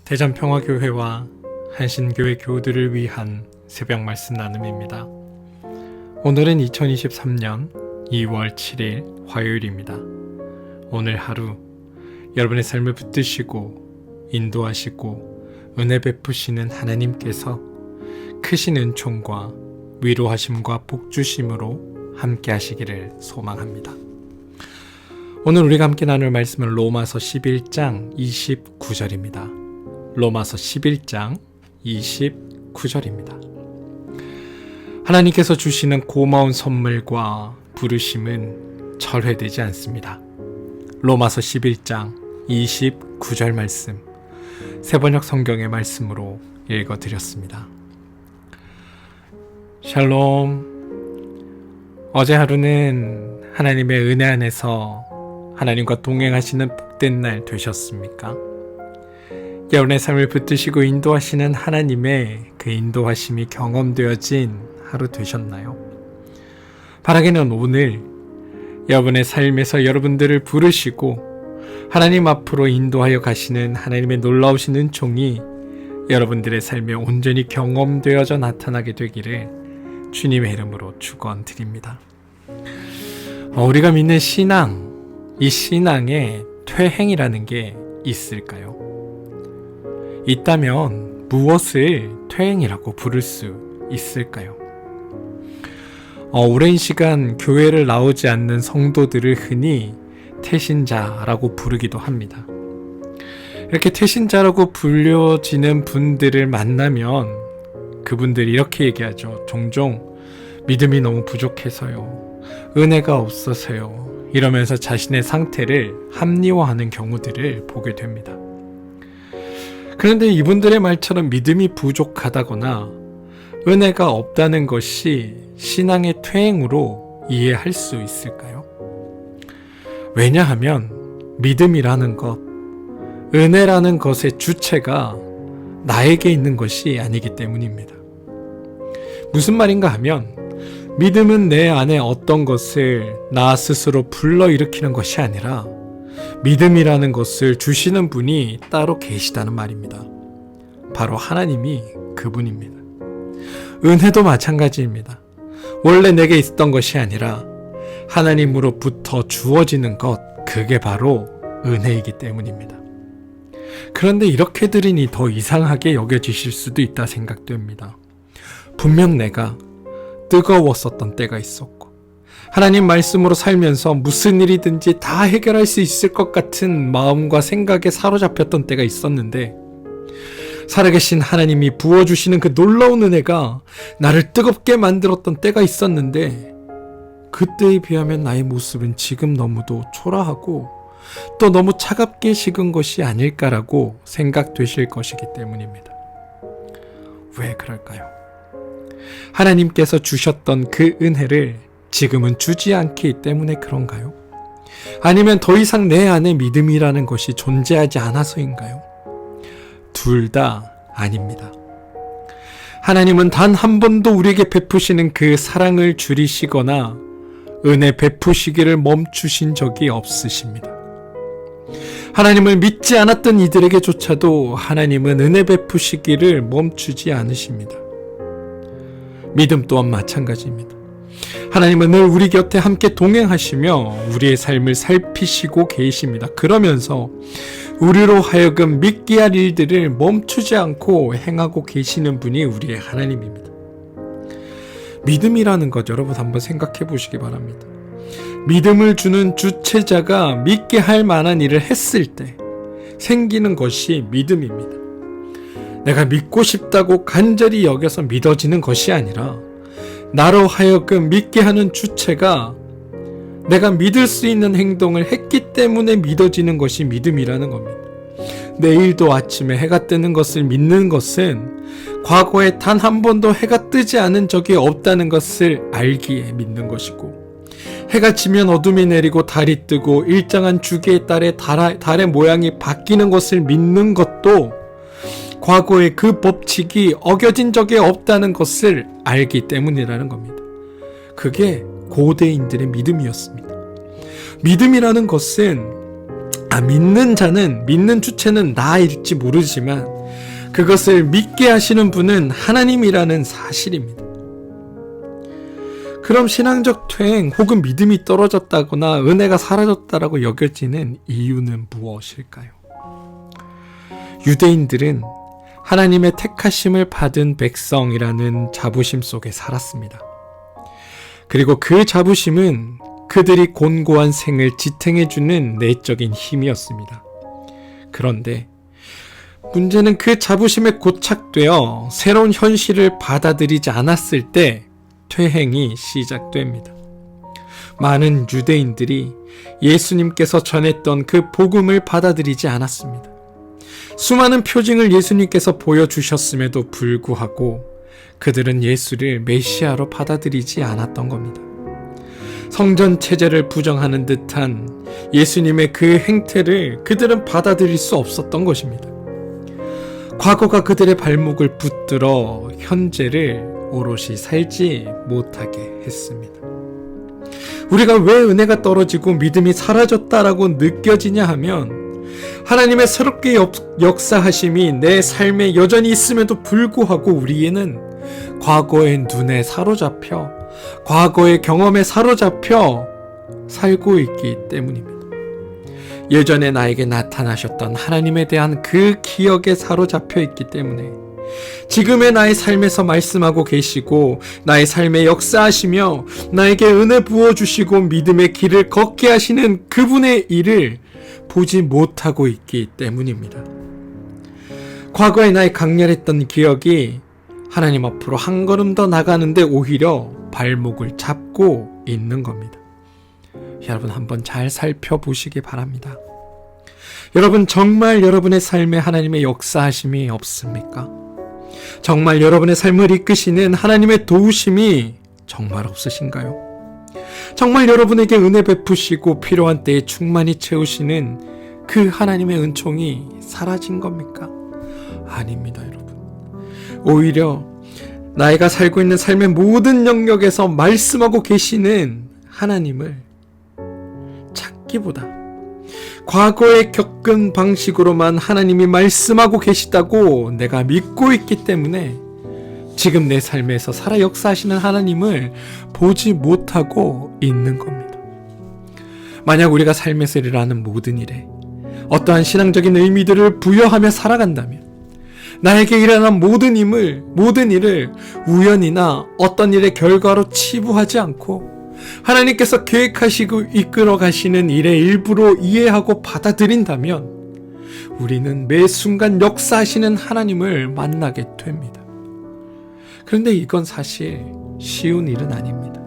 대전평화교회와 한신교회 교우들을 위한 새벽 말씀 나눔입니다. 오늘은 2023년 2월 7일 화요일입니다. 오늘 하루 여러분의 삶을 붙드시고 인도하시고 은혜 베푸시는 하나님께서 크신 은총과 위로하심과 복주심으로 함께 하시기를 소망합니다. 오늘 우리가 함께 나눌 말씀은 로마서 11장 29절입니다. 로마서 11장 29절입니다. 하나님께서 주시는 고마운 선물과 부르심은 절회되지 않습니다. 로마서 11장 29절 말씀, 새번역 성경의 말씀으로 읽어드렸습니다. 샬롬. 어제 하루는 하나님의 은혜 안에서 하나님과 동행하시는 복된 날 되셨습니까? 여러분의 삶을 붙드시고 인도하시는 하나님의 그 인도하심이 경험되어진 하루 되셨나요? 바라기는 오늘 여러분의 삶에서 여러분들을 부르시고 하나님 앞으로 인도하여 가시는 하나님의 놀라우신 은총이 여러분들의 삶에 온전히 경험되어져 나타나게 되기를 주님의 이름으로 축원드립니다. 우리가 믿는 신앙, 이 신앙에 퇴행이라는 게 있을까요? 있다면 무엇을 퇴행이라고 부를 수 있을까요? 오랜 시간 교회를 나오지 않는 성도들을 흔히 태신자라고 부르기도 합니다. 이렇게 태신자라고 불려지는 분들을 만나면 그분들이 이렇게 얘기하죠. 종종 믿음이 너무 부족해서요, 은혜가 없어서요, 이러면서 자신의 상태를 합리화하는 경우들을 보게 됩니다. 그런데 이분들의 말처럼 믿음이 부족하다거나 은혜가 없다는 것이 신앙의 퇴행으로 이해할 수 있을까요? 왜냐하면 믿음이라는 것, 은혜라는 것의 주체가 나에게 있는 것이 아니기 때문입니다. 무슨 말인가 하면 믿음은 내 안에 어떤 것을 나 스스로 불러일으키는 것이 아니라 믿음이라는 것을 주시는 분이 따로 계시다는 말입니다. 바로 하나님이 그분입니다. 은혜도 마찬가지입니다. 원래 내게 있었던 것이 아니라 하나님으로부터 주어지는 것, 그게 바로 은혜이기 때문입니다. 그런데 이렇게 들으니 더 이상하게 여겨지실 수도 있다 생각됩니다. 분명 내가 뜨거웠었던 때가 있었고 하나님 말씀으로 살면서 무슨 일이든지 다 해결할 수 있을 것 같은 마음과 생각에 사로잡혔던 때가 있었는데 살아계신 하나님이 부어주시는 그 놀라운 은혜가 나를 뜨겁게 만들었던 때가 있었는데 그때에 비하면 나의 모습은 지금 너무도 초라하고 또 너무 차갑게 식은 것이 아닐까라고 생각되실 것이기 때문입니다. 왜 그럴까요? 하나님께서 주셨던 그 은혜를 지금은 주지 않기 때문에 그런가요? 아니면 더 이상 내 안에 믿음이라는 것이 존재하지 않아서인가요? 둘 다 아닙니다. 하나님은 단 한 번도 우리에게 베푸시는 그 사랑을 줄이시거나 은혜 베푸시기를 멈추신 적이 없으십니다. 하나님을 믿지 않았던 이들에게조차도 하나님은 은혜 베푸시기를 멈추지 않으십니다. 믿음 또한 마찬가지입니다. 하나님은 늘 우리 곁에 함께 동행하시며 우리의 삶을 살피시고 계십니다. 그러면서 우리로 하여금 믿게 할 일들을 멈추지 않고 행하고 계시는 분이 우리의 하나님입니다. 믿음이라는 것 여러분 한번 생각해 보시기 바랍니다. 믿음을 주는 주체자가 믿게 할 만한 일을 했을 때 생기는 것이 믿음입니다. 내가 믿고 싶다고 간절히 여겨서 믿어지는 것이 아니라 나로 하여금 믿게 하는 주체가 내가 믿을 수 있는 행동을 했기 때문에 믿어지는 것이 믿음이라는 겁니다. 내일도 아침에 해가 뜨는 것을 믿는 것은 과거에 단 한 번도 해가 뜨지 않은 적이 없다는 것을 알기에 믿는 것이고, 해가 지면 어둠이 내리고 달이 뜨고 일정한 주기에 따라 달의 모양이 바뀌는 것을 믿는 것도 과거에 그 법칙이 어겨진 적이 없다는 것을 알기 때문이라는 겁니다. 그게 고대인들의 믿음이었습니다. 믿음이라는 것은 믿는 자는, 믿는 주체는 나일지 모르지만 그것을 믿게 하시는 분은 하나님이라는 사실입니다. 그럼 신앙적 퇴행 혹은 믿음이 떨어졌다거나 은혜가 사라졌다라고 여겨지는 이유는 무엇일까요? 유대인들은 하나님의 택하심을 받은 백성이라는 자부심 속에 살았습니다. 그리고 그 자부심은 그들이 곤고한 생을 지탱해주는 내적인 힘이었습니다. 그런데 문제는 그 자부심에 고착되어 새로운 현실을 받아들이지 않았을 때 퇴행이 시작됩니다. 많은 유대인들이 예수님께서 전했던 그 복음을 받아들이지 않았습니다. 수많은 표징을 예수님께서 보여주셨음에도 불구하고 그들은 예수를 메시아로 받아들이지 않았던 겁니다. 성전 체제를 부정하는 듯한 예수님의 그 행태를 그들은 받아들일 수 없었던 것입니다. 과거가 그들의 발목을 붙들어 현재를 오롯이 살지 못하게 했습니다. 우리가 왜 은혜가 떨어지고 믿음이 사라졌다라고 느껴지냐 하면 하나님의 새롭게 역사하심이 내 삶에 여전히 있음에도 불구하고 우리는 과거의 눈에 사로잡혀, 과거의 경험에 사로잡혀 살고 있기 때문입니다. 예전에 나에게 나타나셨던 하나님에 대한 그 기억에 사로잡혀 있기 때문에 지금의 나의 삶에서 말씀하고 계시고 나의 삶에 역사하시며 나에게 은혜 부어주시고 믿음의 길을 걷게 하시는 그분의 일을 보지 못하고 있기 때문입니다. 과거에 나의 강렬했던 기억이 하나님 앞으로 한 걸음 더 나가는데 오히려 발목을 잡고 있는 겁니다. 여러분 한번 잘 살펴보시기 바랍니다. 여러분 정말 여러분의 삶에 하나님의 역사하심이 없습니까? 정말 여러분의 삶을 이끄시는 하나님의 도우심이 정말 없으신가요? 정말 여러분에게 은혜 베푸시고 필요한 때에 충만히 채우시는 그 하나님의 은총이 사라진 겁니까? 아닙니다, 여러분. 오히려 나이가 살고 있는 삶의 모든 영역에서 말씀하고 계시는 하나님을 찾기보다 과거에 겪은 방식으로만 하나님이 말씀하고 계시다고 내가 믿고 있기 때문에 지금 내 삶에서 살아 역사하시는 하나님을 보지 못하고 있는 겁니다. 만약 우리가 삶에서 일어나는 모든 일에 어떠한 신앙적인 의미들을 부여하며 살아간다면 나에게 일어난 모든 일을 우연이나 어떤 일의 결과로 치부하지 않고 하나님께서 계획하시고 이끌어 가시는 일의 일부로 이해하고 받아들인다면 우리는 매 순간 역사하시는 하나님을 만나게 됩니다. 그런데 이건 사실 쉬운 일은 아닙니다.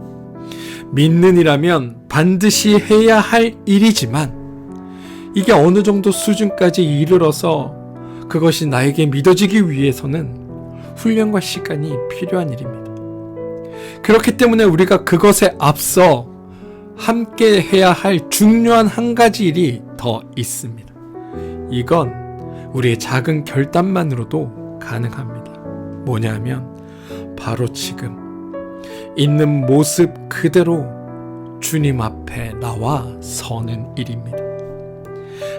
믿는 이라면 반드시 해야 할 일이지만 이게 어느 정도 수준까지 이르러서 그것이 나에게 믿어지기 위해서는 훈련과 시간이 필요한 일입니다. 그렇기 때문에 우리가 그것에 앞서 함께 해야 할 중요한 한 가지 일이 더 있습니다. 이건 우리의 작은 결단만으로도 가능합니다. 뭐냐면 바로 지금 있는 모습 그대로 주님 앞에 나와 서는 일입니다.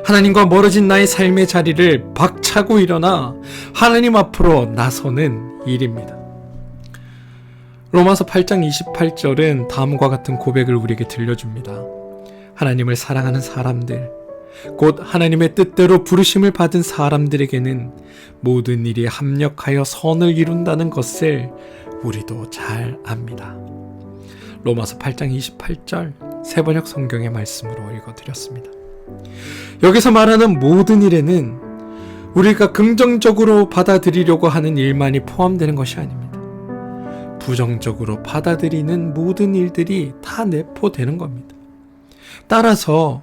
하나님과 멀어진 나의 삶의 자리를 박차고 일어나 하나님 앞으로 나서는 일입니다. 로마서 8장 28절은 다음과 같은 고백을 우리에게 들려줍니다. 하나님을 사랑하는 사람들, 곧 하나님의 뜻대로 부르심을 받은 사람들에게는 모든 일이 합력하여 선을 이룬다는 것을 우리도 잘 압니다. 로마서 8장 28절 새번역 성경의 말씀으로 읽어드렸습니다. 여기서 말하는 모든 일에는 우리가 긍정적으로 받아들이려고 하는 일만이 포함되는 것이 아닙니다. 부정적으로 받아들이는 모든 일들이 다 내포되는 겁니다. 따라서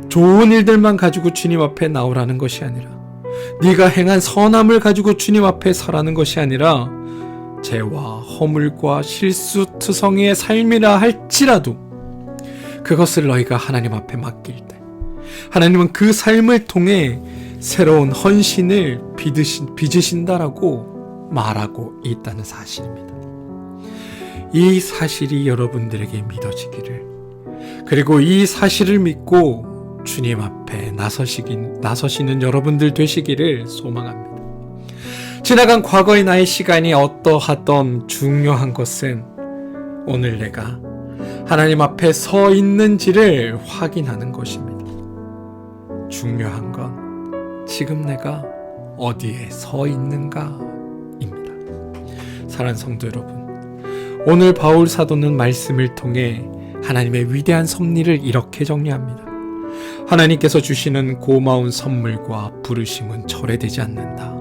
좋은 일들만 가지고 주님 앞에 나오라는 것이 아니라 네가 행한 선함을 가지고 주님 앞에 서라는 것이 아니라 죄와 허물과 실수투성이의 삶이라 할지라도 그것을 너희가 하나님 앞에 맡길 때 하나님은 그 삶을 통해 새로운 헌신을 빚으신다라고 말하고 있다는 사실입니다. 이 사실이 여러분들에게 믿어지기를, 그리고 이 사실을 믿고 주님 앞에 나서시는 여러분들 되시기를 소망합니다. 지나간 과거의 나의 시간이 어떠하던 중요한 것은 오늘 내가 하나님 앞에 서 있는지를 확인하는 것입니다. 중요한 건 지금 내가 어디에 서 있는가입니다. 사랑하는 성도 여러분, 오늘 바울 사도는 말씀을 통해 하나님의 위대한 섭리를 이렇게 정리합니다. 하나님께서 주시는 고마운 선물과 부르심은 철회되지 않는다.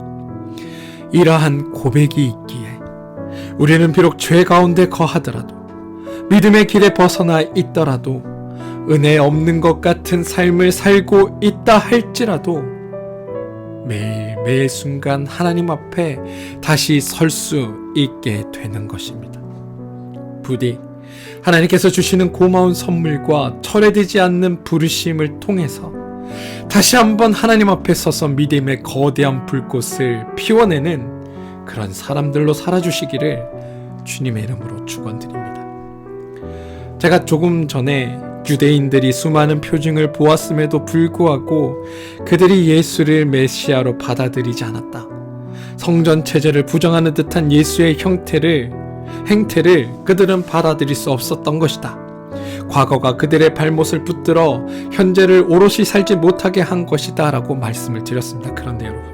이러한 고백이 있기에 우리는 비록 죄 가운데 거하더라도, 믿음의 길에 벗어나 있더라도, 은혜 없는 것 같은 삶을 살고 있다 할지라도 매일 매 순간 하나님 앞에 다시 설 수 있게 되는 것입니다. 부디 하나님께서 주시는 고마운 선물과 철회되지 않는 부르심을 통해서 다시 한번 하나님 앞에 서서 믿음의 거대한 불꽃을 피워내는 그런 사람들로 살아주시기를 주님의 이름으로 축원드립니다. 제가 조금 전에 유대인들이 수많은 표징을 보았음에도 불구하고 그들이 예수를 메시아로 받아들이지 않았다. 성전 체제를 부정하는 듯한 예수의 행태를 그들은 받아들일 수 없었던 것이다. 과거가 그들의 발못을 붙들어 현재를 오롯이 살지 못하게 한 것이다 라고 말씀을 드렸습니다. 그런데 여러분,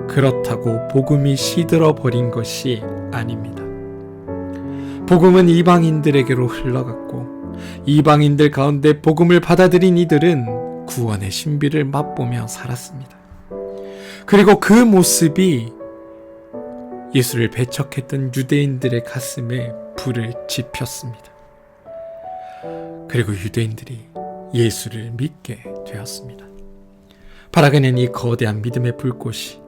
그렇다고 복음이 시들어 버린 것이 아닙니다. 복음은 이방인들에게로 흘러갔고, 이방인들 가운데 복음을 받아들인 이들은 구원의 신비를 맛보며 살았습니다. 그리고 그 모습이 예수를 배척했던 유대인들의 가슴에 불을 지폈습니다. 그리고 유대인들이 예수를 믿게 되었습니다. 바라게는 이 거대한 믿음의 불꽃이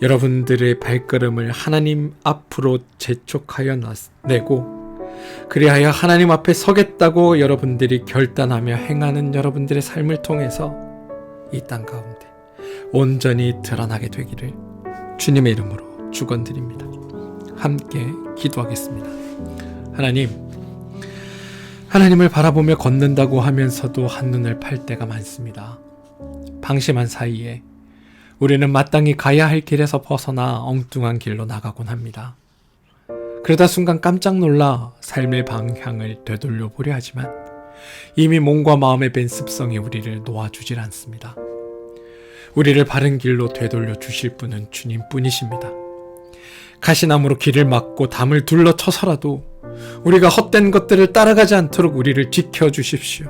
여러분들의 발걸음을 하나님 앞으로 재촉하여 내고, 그리하여 하나님 앞에 서겠다고 여러분들이 결단하며 행하는 여러분들의 삶을 통해서 이 땅 가운데 온전히 드러나게 되기를 주님의 이름으로 축원드립니다. 함께 기도하겠습니다. 하나님을 바라보며 걷는다고 하면서도 한눈을 팔 때가 많습니다. 방심한 사이에 우리는 마땅히 가야 할 길에서 벗어나 엉뚱한 길로 나가곤 합니다. 그러다 순간 깜짝 놀라 삶의 방향을 되돌려 보려 하지만 이미 몸과 마음에 밴 습성이 우리를 놓아주질 않습니다. 우리를 바른 길로 되돌려 주실 분은 주님뿐이십니다. 가시나무로 길을 막고 담을 둘러쳐서라도 우리가 헛된 것들을 따라가지 않도록 우리를 지켜주십시오.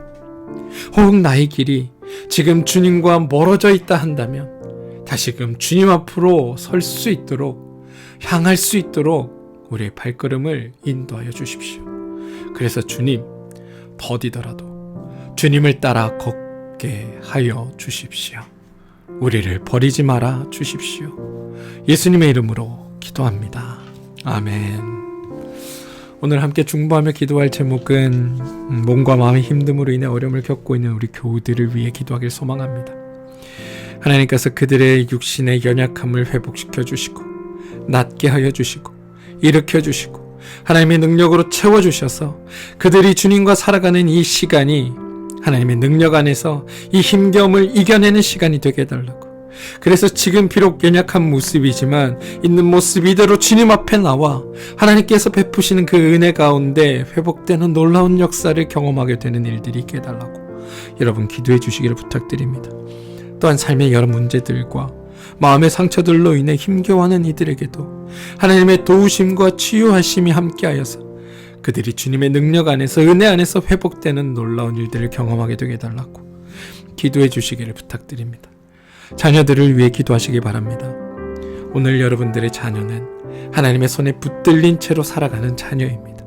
혹 나의 길이 지금 주님과 멀어져 있다 한다면 다시금 주님 앞으로 설 수 있도록, 향할 수 있도록 우리의 발걸음을 인도하여 주십시오. 그래서 주님, 더디더라도 주님을 따라 걷게 하여 주십시오. 우리를 버리지 말아 주십시오. 예수님의 이름으로 기도합니다. 아멘. 오늘 함께 중보하며 기도할 제목은 몸과 마음의 힘듦으로 인해 어려움을 겪고 있는 우리 교우들을 위해 기도하길 소망합니다. 하나님께서 그들의 육신의 연약함을 회복시켜 주시고, 낫게 하여 주시고, 일으켜 주시고, 하나님의 능력으로 채워 주셔서 그들이 주님과 살아가는 이 시간이 하나님의 능력 안에서 이 힘겨움을 이겨내는 시간이 되게 해달라고. 그래서 지금 비록 연약한 모습이지만 있는 모습 이대로 주님 앞에 나와 하나님께서 베푸시는 그 은혜 가운데 회복되는 놀라운 역사를 경험하게 되는 일들이 있게 해달라고 여러분 기도해 주시기를 부탁드립니다. 또한 삶의 여러 문제들과 마음의 상처들로 인해 힘겨워하는 이들에게도 하나님의 도우심과 치유하심이 함께하여서 그들이 주님의 능력 안에서, 은혜 안에서 회복되는 놀라운 일들을 경험하게 되게 해달라고 기도해 주시기를 부탁드립니다. 자녀들을 위해 기도하시기 바랍니다. 오늘 여러분들의 자녀는 하나님의 손에 붙들린 채로 살아가는 자녀입니다.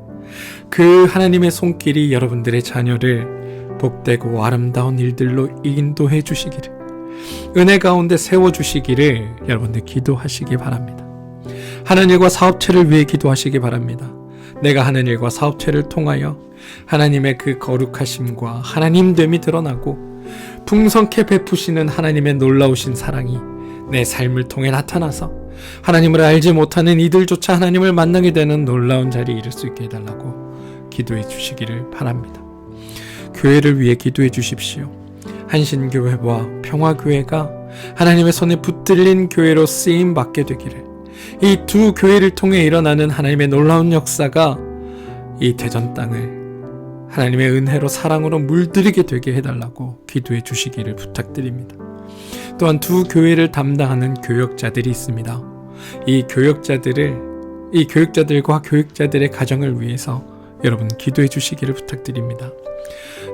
그 하나님의 손길이 여러분들의 자녀를 복되고 아름다운 일들로 인도해 주시기를, 은혜 가운데 세워주시기를 여러분들 기도하시기 바랍니다. 하는 일과 사업체를 위해 기도하시기 바랍니다. 내가 하는 일과 사업체를 통하여 하나님의 그 거룩하심과 하나님됨이 드러나고 풍성케 베푸시는 하나님의 놀라우신 사랑이 내 삶을 통해 나타나서 하나님을 알지 못하는 이들조차 하나님을 만나게 되는 놀라운 자리에 이를 수 있게 해달라고 기도해 주시기를 바랍니다. 교회를 위해 기도해 주십시오. 한신교회와 평화교회가 하나님의 손에 붙들린 교회로 쓰임 받게 되기를, 이 두 교회를 통해 일어나는 하나님의 놀라운 역사가 이 대전 땅을 하나님의 은혜로 사랑으로 물들이게 되게 해달라고 기도해 주시기를 부탁드립니다. 또한 두 교회를 담당하는 교역자들이 있습니다. 이 교역자들과 교역자들의 가정을 위해서 여러분 기도해 주시기를 부탁드립니다.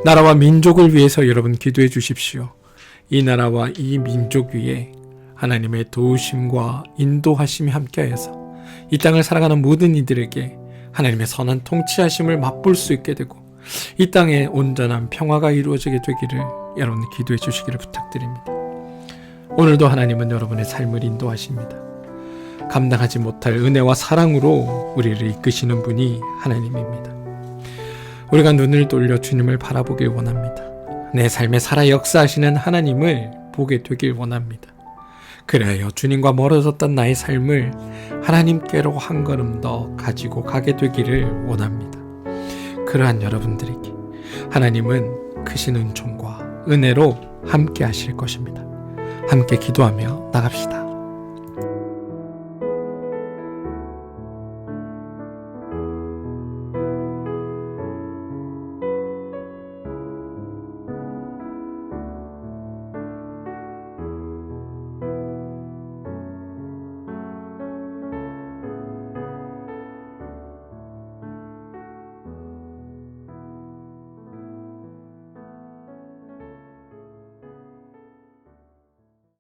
나라와 민족을 위해서 여러분 기도해 주십시오. 이 나라와 이 민족 위에 하나님의 도우심과 인도하심이 함께하여서 이 땅을 살아가는 모든 이들에게 하나님의 선한 통치하심을 맛볼 수 있게 되고, 이 땅에 온전한 평화가 이루어지게 되기를 여러분 기도해 주시기를 부탁드립니다. 오늘도 하나님은 여러분의 삶을 인도하십니다. 감당하지 못할 은혜와 사랑으로 우리를 이끄시는 분이 하나님입니다. 우리가 눈을 돌려 주님을 바라보길 원합니다. 내 삶에 살아 역사하시는 하나님을 보게 되길 원합니다. 그래야 주님과 멀어졌던 나의 삶을 하나님께로 한 걸음 더 가지고 가게 되기를 원합니다. 그러한 여러분들에게 하나님은 크신 은총과 은혜로 함께 하실 것입니다. 함께 기도하며 나갑시다.